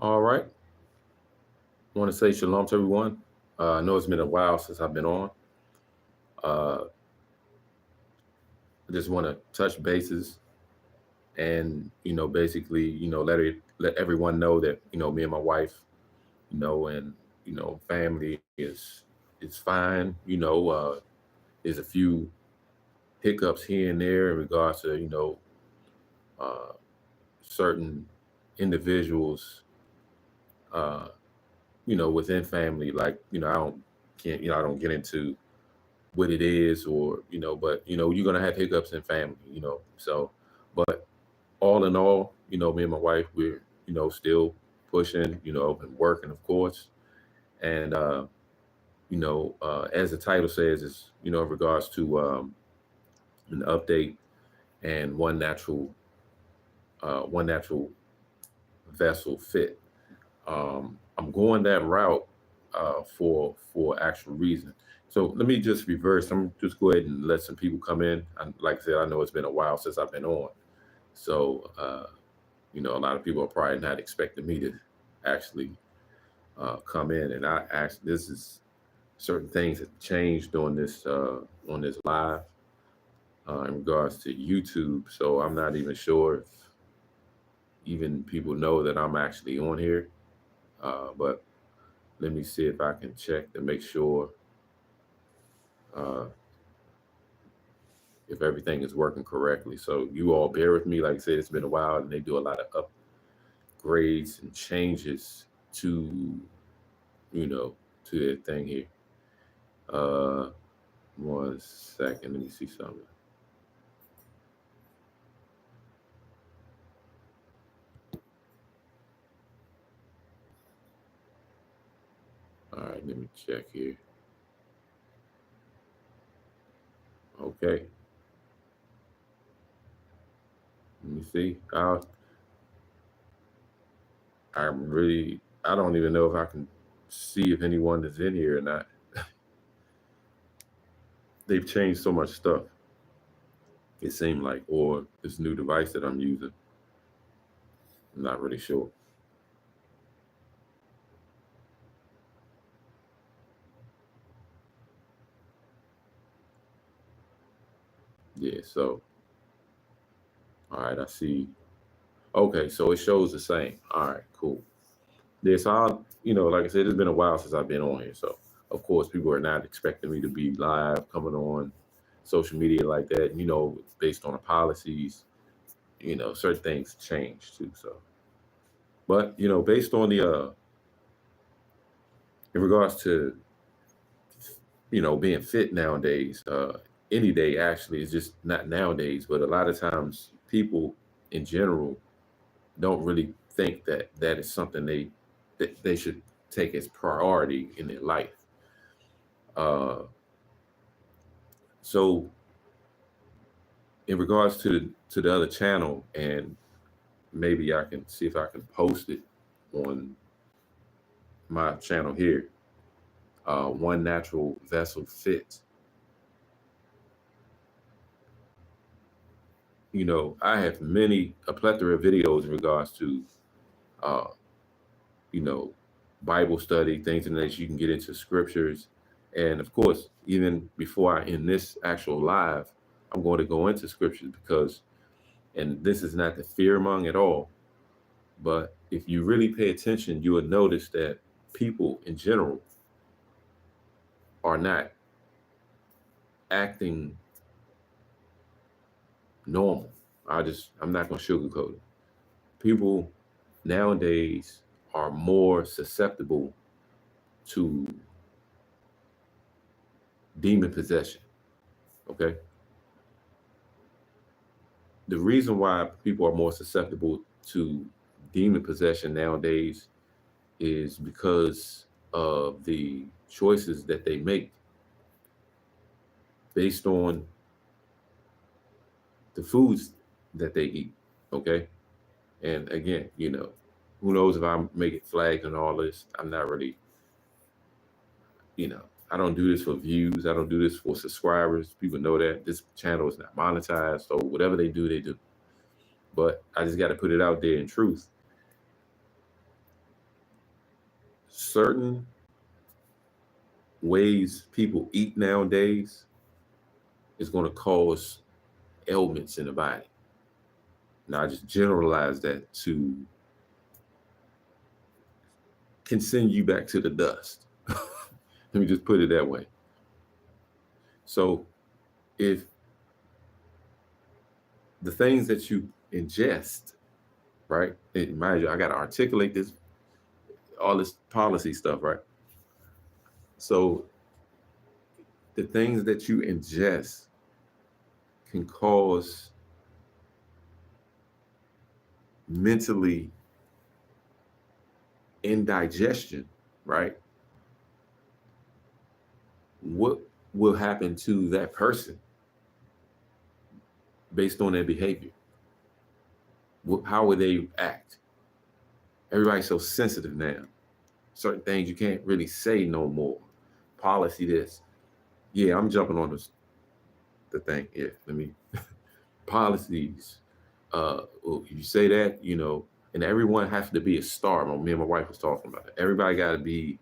All right. I want to say shalom to everyone. I know it's been a while since I've been on. I just want to touch bases and basically let everyone know that me and my wife, and family is fine. There's a few hiccups here and there in regards to uh, certain individuals, uh, within family. Like I don't get into what it is, or but you're gonna have hiccups in family, so. But all in all, me and my wife, we're still pushing, and working, of course. And as the title says, is in regards to an update and one natural vessel fit. I'm going that route for actual reason. So let me just reverse. I'm just go ahead and let some people come in. And like I said, I know it's been a while since I've been on, so a lot of people are probably not expecting me to actually come in. And I actually, this is certain things that changed on this live in regards to YouTube. So I'm not even sure if even people know that I'm actually on here. But let me see if I can check to make sure uh, if everything is working correctly. So you all bear with me. Like I said, it's been a while, and they do a lot of upgrades and changes to to their thing here. Uh, 1 second, let me see something. All right, let me check here. Okay, let me see. I don't even know if I can see if anyone is in here or not. They've changed so much stuff. It seemed like, or this new device that I'm using. I'm not really sure. Yeah, so all right, I see. Okay, so it shows the same. All right, cool. Yeah, so like I said, it's been a while since I've been on here. So of course people are not expecting me to be live coming on social media like that, based on the policies, certain things change too. So but based on the in regards to being fit nowadays, any day actually is just not nowadays, but a lot of times people in general don't really think that that is something that they should take as priority in their life. Uh, so in regards to the other channel, and maybe I can see if I can post it on my channel here. One Natural Vessel Fit. I have a plethora of videos in regards to, uh, you know, Bible study, things in that you can get into scriptures. And of course, even before I end this actual live, I'm going to go into scriptures because, and this is not the fear mong at all, but if you really pay attention, you will notice that people in general are not acting normal. I'm not going to sugarcoat it. People nowadays are more susceptible to demon possession. Okay. The reason why people are more susceptible to demon possession nowadays is because of the choices that they make based on the foods that they eat. Okay. And again, who knows if I'm making flags and all this. I'm not really, I don't do this for views. I don't do this for subscribers. People know that this channel is not monetized. So whatever they do, they do. But I just got to put it out there in truth. certain ways people eat nowadays is going to cause ailments in the body. Now, I just generalize that to can send you back to the dust. Let me just put it that way. So if the things that you ingest, right? And mind you, I got to articulate this, all this policy stuff, right? So the things that you ingest can cause mentally indigestion, right? What will happen to that person based on their behavior? How will they act? Everybody's so sensitive now. Certain things you can't really say no more. Policy this. Yeah, I'm jumping on the thing. Yeah, let me. Policies. You say that, and everyone has to be a star. Me and my wife was talking about it. Everybody got to be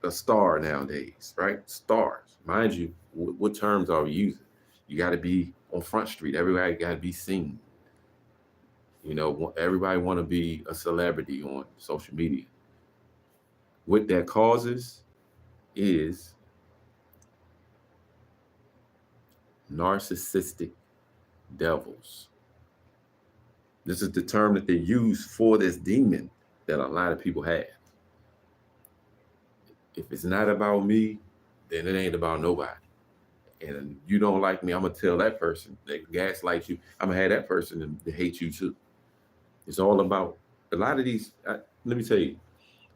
a star nowadays, right? Stars. Mind you, what terms are we using? You got to be on Front Street. Everybody got to be seen. Everybody want to be a celebrity on social media. What that causes is narcissistic devils. This is the term that they use for this demon that a lot of people have. If it's not about me, then it ain't about nobody. And you don't like me, I'm going to tell that person that gaslight you. I'm going to have that person to hate you too. It's all about a lot of these. Let me tell you,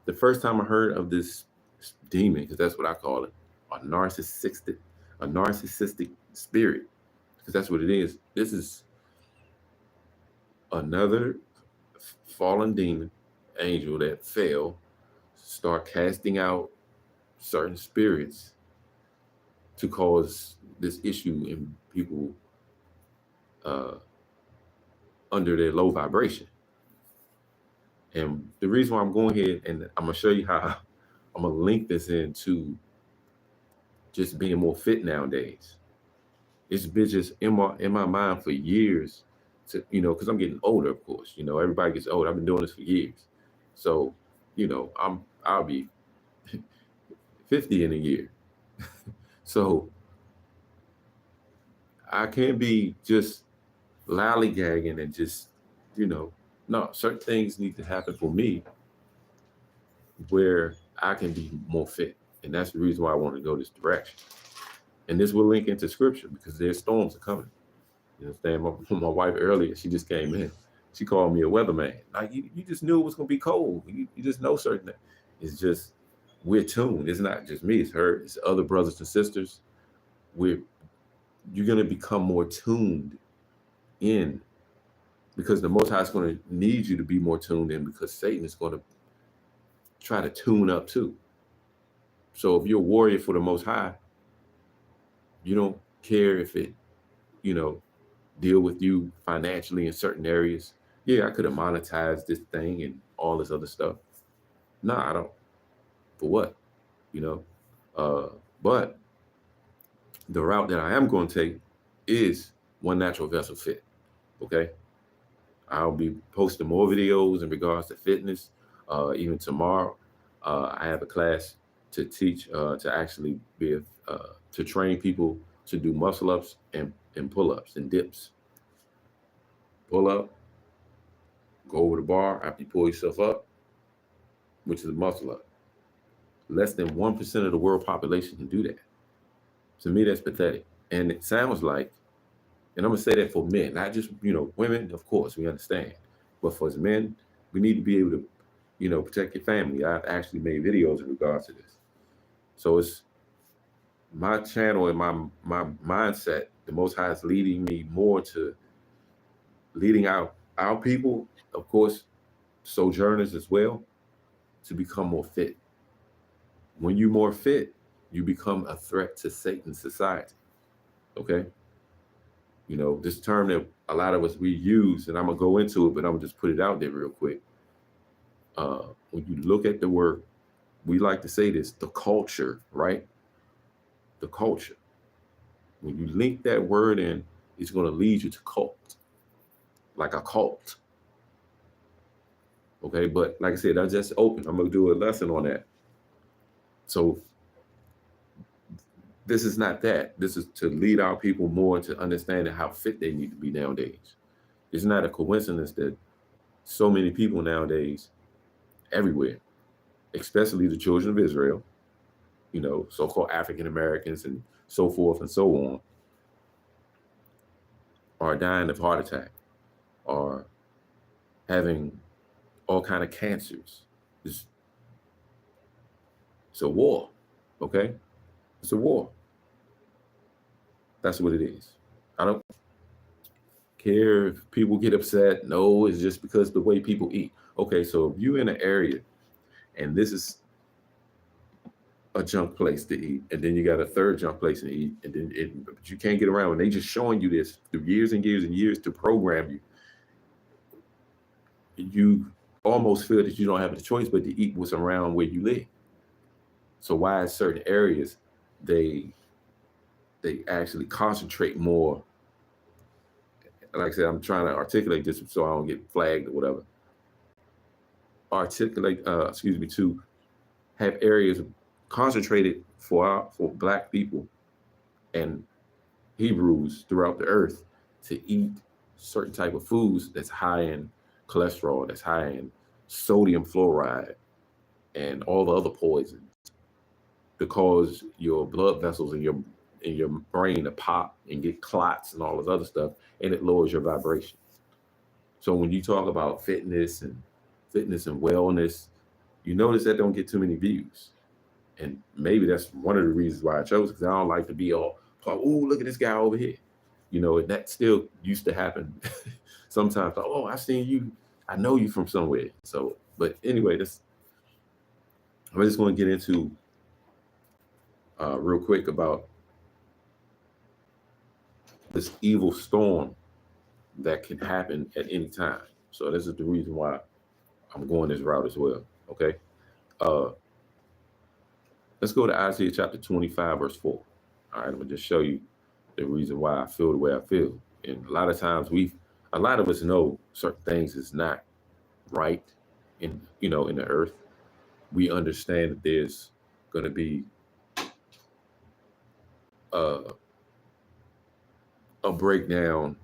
the first time I heard of this demon, because that's what I call it, a narcissistic spirit, because that's what it is. This is another fallen demon angel that fell, start casting out certain spirits to cause this issue in people under their low vibration. And the reason why I'm going here, and I'm going to show you how I'm going to link this into just being more fit nowadays. It's been just in my mind for years, because I'm getting older, of course. Everybody gets older. I've been doing this for years. So, I'll be 50 in a year. So I can't be just lollygagging and just, no, certain things need to happen for me where I can be more fit. And that's the reason why I want to go this direction. And this will link into scripture because there's storms are coming. You understand? My wife earlier, she just came in. She called me a weatherman. Like, you just knew it was going to be cold. You just know certain things. It's just, we're tuned. It's not just me, it's her, it's other brothers and sisters. You're going to become more tuned in, because the Most High is going to need you to be more tuned in, because Satan is going to try to tune up too. So if you're a warrior for the Most High, you don't care if it, deal with you financially in certain areas. Yeah, I could have monetized this thing and all this other stuff. No, I don't. For what? But the route that I am going to take is One Natural Vessel Fit. Okay. I'll be posting more videos in regards to fitness. Even tomorrow, I have a class to teach, to actually to train people to do muscle ups and pull-ups and dips. Pull up, go over the bar after you pull yourself up, which is a muscle up. Less than 1% of the world population can do that. To me, that's pathetic. And it sounds like, and I'm going to say that for men, not just, women, of course, we understand. But for men, we need to be able to, protect your family. I've actually made videos in regards to this. So it's my channel and my mindset, the Most High is leading me more to leading out our people, of course, sojourners as well, to become more fit. When you're more fit, you become a threat to Satan's society. Okay? This term that a lot of us we use, and I'm going to go into it, but I'm going to just put it out there real quick. When you look at the word, we like to say this, the culture, right? The culture. When you link that word in, it's going to lead you to cult, like a cult. Okay, but like I said, I just opened. I'm going to do a lesson on that. So this is not that. This is to lead our people more into understanding how fit they need to be nowadays. It's not a coincidence that so many people nowadays, everywhere, especially the children of Israel, you know, so-called African Americans and so forth and so on, are dying of heart attack, are having all kind of cancers. It's a war, okay? It's a war. That's what it is. I don't care if people get upset. No, it's just because the way people eat. Okay, so if you're in an area and this is a junk place to eat, and then you got a third junk place to eat, and then but you can't get around, and they just showing you this through years and years and years to program you. You almost feel that you don't have a choice but to eat what's around where you live. So why in certain areas they actually concentrate more. Like I said, I'm trying to articulate this so I don't get flagged or whatever. To have areas concentrated for Black people and Hebrews throughout the earth to eat certain type of foods that's high in cholesterol, that's high in sodium fluoride and all the other poisons, to cause your blood vessels in your brain to pop and get clots and all this other stuff, and it lowers your vibration. So when you talk about fitness and wellness, you notice that don't get too many views. And maybe that's one of the reasons why I chose, because I don't like to be all, oh, look at this guy over here. You know, and that still used to happen sometimes. Oh, I seen you. I know you from somewhere. So, but anyway, I'm just going to get into real quick about this evil storm that can happen at any time. So this is the reason why I'm going this route as well. Okay. Let's go to Isaiah chapter 25, verse 4. All right, I'm gonna just show you the reason why I feel the way I feel. And a lot of times a lot of us know certain things is not right in the earth. We understand that there's gonna be a breakdown,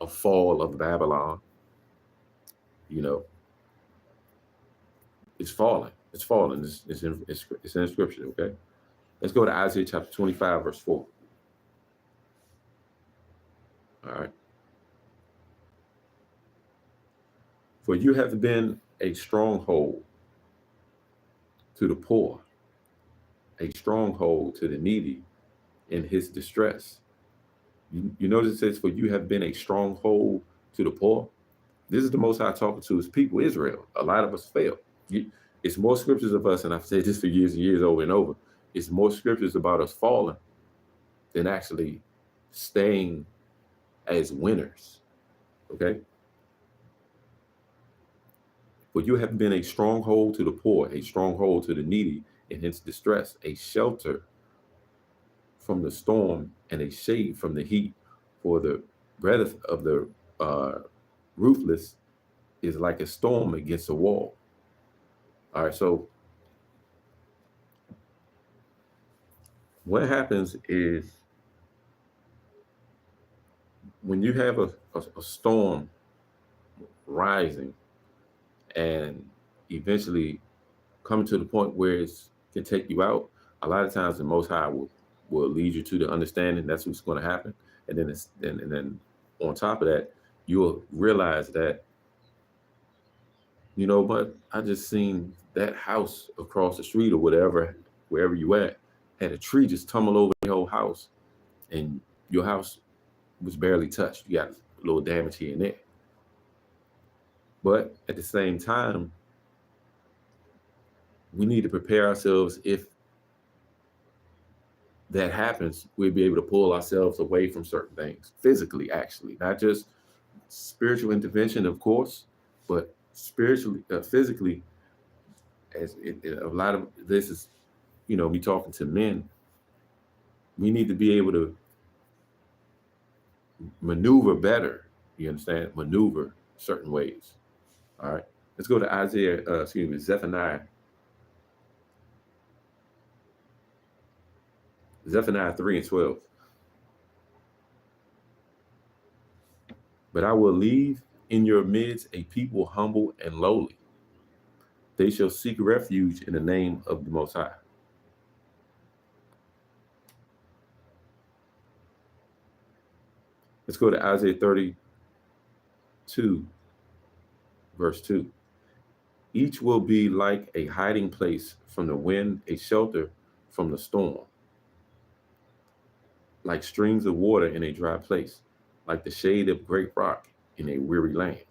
a fall of Babylon. You know, it's falling. It's falling. It's in scripture. Okay, let's go to Isaiah chapter 25, verse 4. All right. For you have been a stronghold to the poor, a stronghold to the needy in his distress. You notice it says, for you have been a stronghold to the poor. This is the Most High talking to his people, Israel. A lot of us fail. It's more scriptures of us, and I've said this for years and years over and over. It's more scriptures about us falling than actually staying as winners. Okay? For you have been a stronghold to the poor, a stronghold to the needy in his distress, a shelter from the storm and a shade from the heat. For the breath of the ruthless is like a storm against a wall. All right, so what happens is when you have a storm rising and eventually coming to the point where it can take you out, a lot of times the Most High will lead you to the understanding that's what's going to happen. And then on top of that, you'll realize that, but I just seen that house across the street or whatever, wherever you at, had a tree just tumble over your whole house, and your house was barely touched. You got a little damage here and there. But at the same time, we need to prepare ourselves. If that happens, we'll be able to pull ourselves away from certain things physically, actually, not just spiritual intervention, of course, but spiritually, physically, as a lot of this is, me talking to men, we need to be able to maneuver better. You understand? Maneuver certain ways. All right. Let's go to Zephaniah 3:12. But I will leave in your midst a people humble and lowly. They shall seek refuge in the name of the Most High. Let's go to Isaiah 32, verse 2. Each will be like a hiding place from the wind, a shelter from the storm, like streams of water in a dry place, like the shade of great rock in a weary land.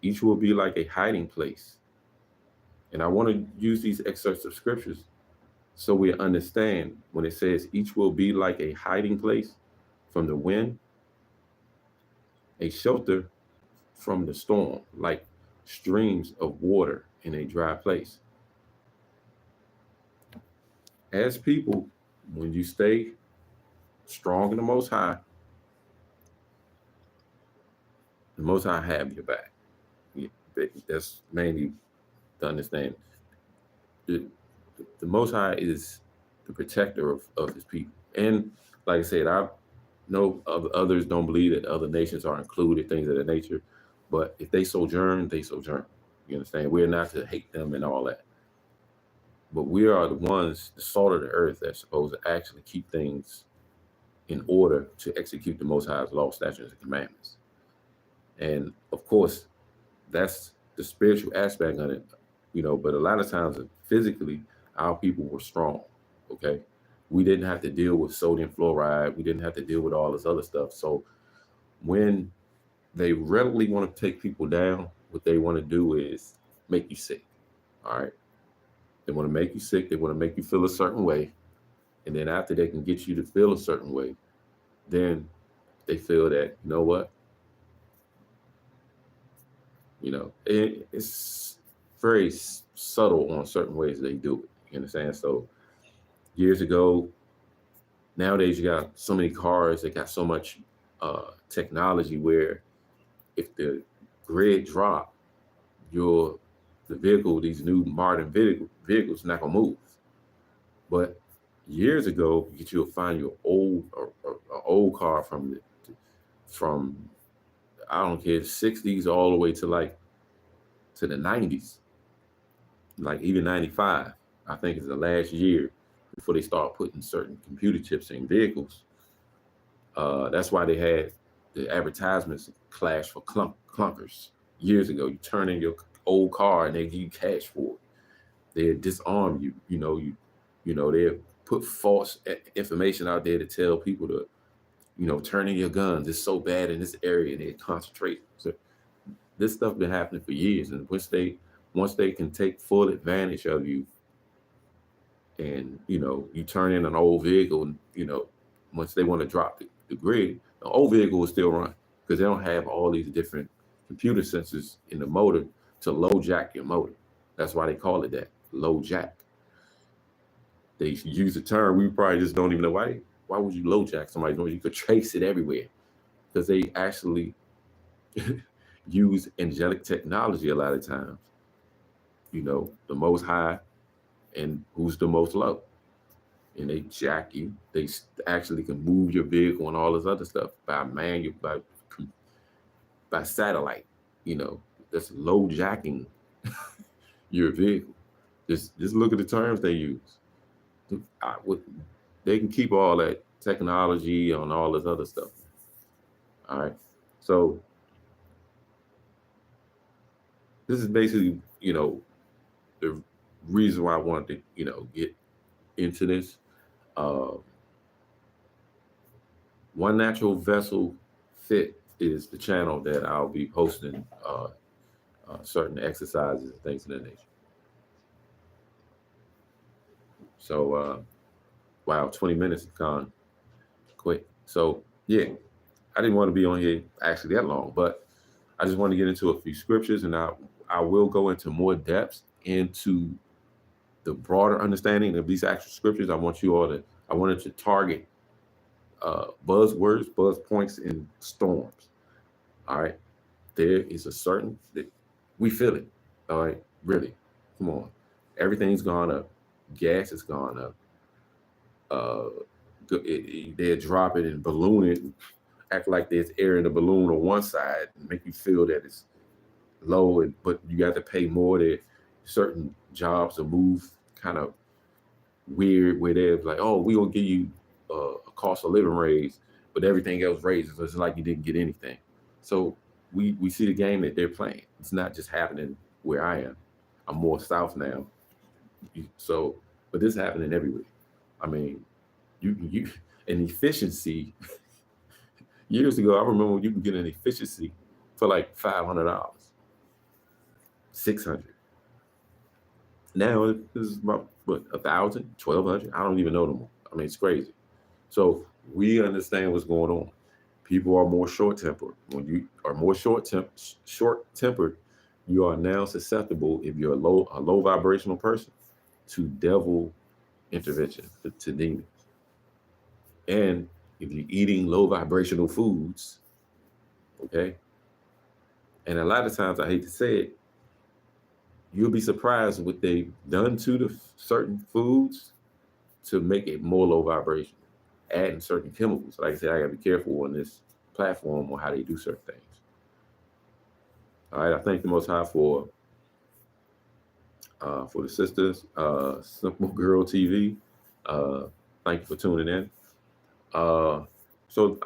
Each will be like a hiding place. And I want to use these excerpts of scriptures so we understand when it says each will be like a hiding place from the wind, a shelter from the storm, like streams of water in a dry place. As people, when you stay strong in the Most High have your back. That's mainly to understand. The Most High is the protector of his people. And like I said, I know others don't believe that other nations are included, things of that nature. But if they sojourn, they sojourn. You understand? We're not to hate them and all that. But we are the ones, the salt of the earth, that's supposed to actually keep things in order to execute the Most High's law, statutes, and commandments. And of course, that's the spiritual aspect of it, but a lot of times physically, our people were strong, okay? We didn't have to deal with sodium fluoride. We didn't have to deal with all this other stuff. So when they readily want to take people down, what they want to do is make you sick, all right? They want to make you sick. They want to make you feel a certain way. And then after they can get you to feel a certain way, then they feel that, you know what? It's very subtle on certain ways they do it. You understand? So years ago, nowadays you got so many cars, they got so much technology where if the grid drop, the vehicle, these new modern vehicles not gonna move. But years ago, you'll find your old car from I don't care, 60s all the way to the 90s, like even 95, I think is the last year before they start putting certain computer chips in vehicles. That's why they had the advertisements clash for clunkers years ago. You turn in your old car and they give you cash for it. They disarm you. They put false information out there to tell people to, turn in your guns. It's so bad in this area, and they concentrate. So this stuff been happening for years, and once they can take full advantage of you, and you turn in an old vehicle, and once they want to drop the grid, the old vehicle will still run because they don't have all these different computer sensors in the motor to low jack your motor. That's why they call it that, low jack. They use the term, we probably just don't even know why. Why would you low jack somebody? You could trace it everywhere because they actually use angelic technology a lot of times. The Most High and who's the most low. And they jack you. They actually can move your vehicle and all this other stuff by satellite. That's low jacking your vehicle. Just look at the terms they use. They can keep all that technology and all this other stuff. All right. So this is basically, the reason why I wanted to, get into this. One Natural Vessel Fit is the channel that I'll be posting certain exercises and things of that nature. So, wow, 20 minutes have gone quick. So, yeah, I didn't want to be on here actually that long, but I just want to get into a few scriptures, and I I will go into more depths into the broader understanding of these actual scriptures. I wanted to target buzzwords, buzz points, and storms. All right. There is a certain that we feel it. All right. Really. Come on. Everything's gone up. Gas has gone up. They're dropping and ballooning, act like there's air in the balloon on one side and make you feel that it's low, but you got to pay more. That certain jobs are moved kind of weird, where they're like, oh, we gonna give you a cost of living raise, but everything else raises. So it's like you didn't get anything. So we see the game that they're playing. It's not just happening where I am. I'm more south now. So, but this is happening everywhere. I mean, you an efficiency. Years ago, I remember you can get an efficiency for like $500, $600. Now it's about what, $1,000, $1,200. I don't even know no more. I mean, it's crazy. So we understand what's going on. People are more short-tempered. When you are more short-tempered, you are now susceptible, if you're a low vibrational person, to devil intervention, to demons. And if you're eating low vibrational foods, okay, and a lot of times, I hate to say it, you'll be surprised what they've done to the certain foods to make it more low vibration, adding certain chemicals. Like I said, I gotta be careful on this platform on how they do certain things. All right, I thank the Most High for the sisters, Simple Girl TV. Thank you for tuning in. So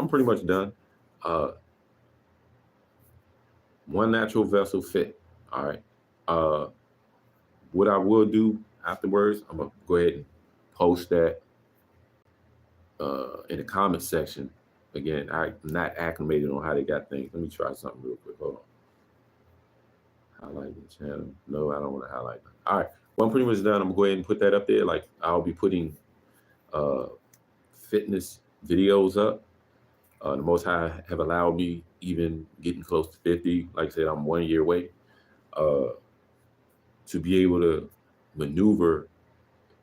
I'm pretty much done. One natural vessel fit. All right. What I will do afterwards, I'm gonna go ahead and post that in the comment section. Again, I'm not acclimated on how they got things. Let me try something real quick. Hold on. Highlight the channel. No, I don't want to highlight them. All right. Well, I'm pretty much done. I'm gonna go ahead and put that up there. Like, I'll be putting fitness videos up. The Most High have allowed me even getting close to 50. Like I said, I'm 1 year away. To be able to maneuver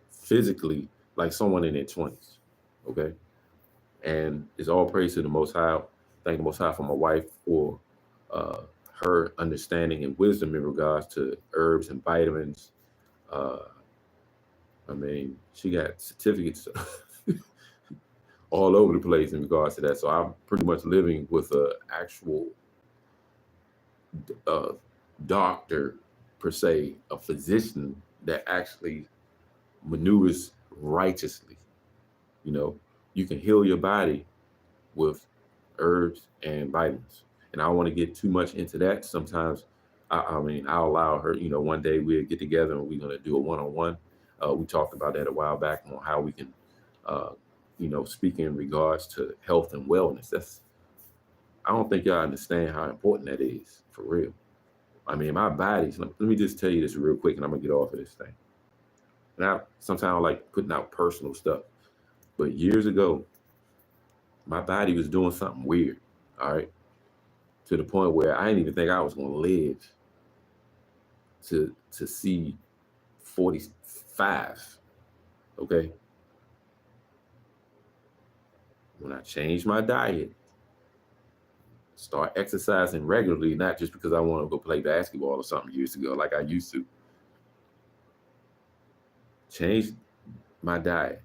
physically like someone in their 20s. Okay. And it's all praise to the Most High. Thank the Most High for my wife for her understanding and wisdom in regards to herbs and vitamins. I mean, she got certificates all over the place in regards to that. So I'm pretty much living with an actual doctor, per se, a physician that actually maneuvers righteously. You know, you can heal your body with herbs and vitamins. And I don't want to get too much into that. Sometimes, I'll allow her, one day we'll get together and we're going to do a one-on-one. We talked about that a while back on how we can, speak in regards to health and wellness. I don't think y'all understand how important that is, for real. I mean, my body's, let me just tell you this real quick and I'm going to get off of this thing. Now, sometimes I like putting out personal stuff. But years ago, my body was doing something weird, all right? To the point where I didn't even think I was going to live to see 45, okay? When I changed my diet, start exercising regularly, not just because I want to go play basketball or something years ago like I used to. Changed my diet.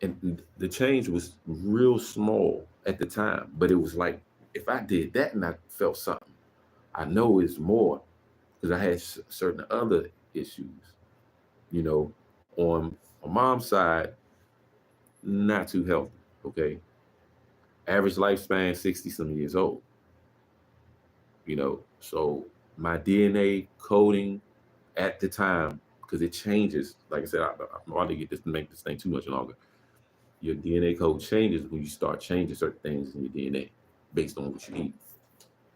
And the change was real small at the time, but it was like, if I did that and I felt something, I know it's more, because I had certain other issues, on my mom's side, not too healthy, okay? Average lifespan, 60-some years old, so my DNA coding at the time, because it changes, like I said, I'm about to get this to make this thing too much longer. Your DNA code changes when you start changing certain things in your DNA based on what you eat.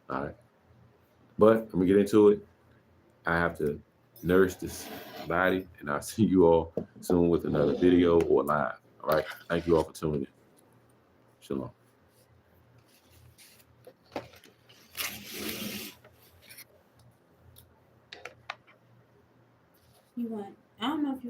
All right. But I'm gonna get into it. I have to nourish this body, and I'll see you all soon with another video or live. All right. Thank you all for tuning in. Shalom. You want? I don't know if you